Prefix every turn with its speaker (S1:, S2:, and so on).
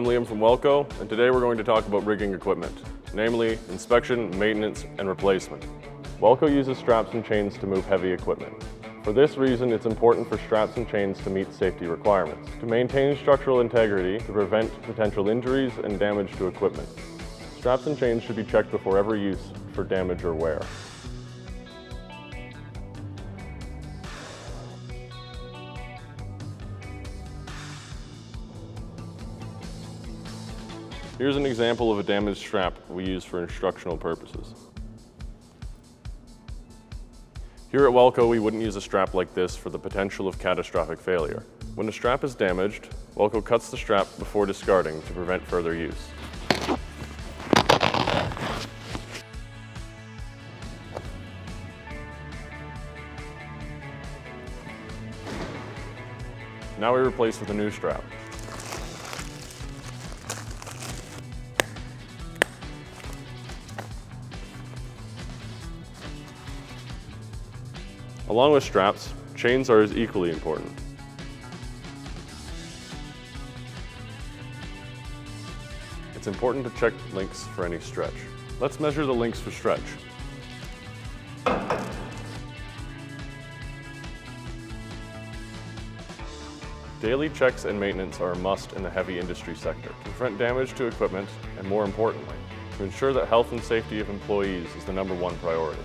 S1: I'm Liam from Welco, and today we're going to talk about rigging equipment, namely inspection, maintenance, and replacement. Welco uses straps and chains to move heavy equipment. For this reason, it's important for straps and chains to meet safety requirements, to maintain structural integrity, to prevent potential injuries and damage to equipment. Straps and chains should be checked before every use for damage or wear. Here's an example of a damaged strap we use for instructional purposes. Here at Welco, we wouldn't use a strap like this for the potential of catastrophic failure. When a strap is damaged, Welco cuts the strap before discarding to prevent further use. Now we replace with a new strap. Along with straps, chains are as equally important. It's important to check links for any stretch. Let's measure the links for stretch. Daily checks and maintenance are a must in the heavy industry sector to prevent damage to equipment and, more importantly, to ensure that health and safety of employees is the #1 priority.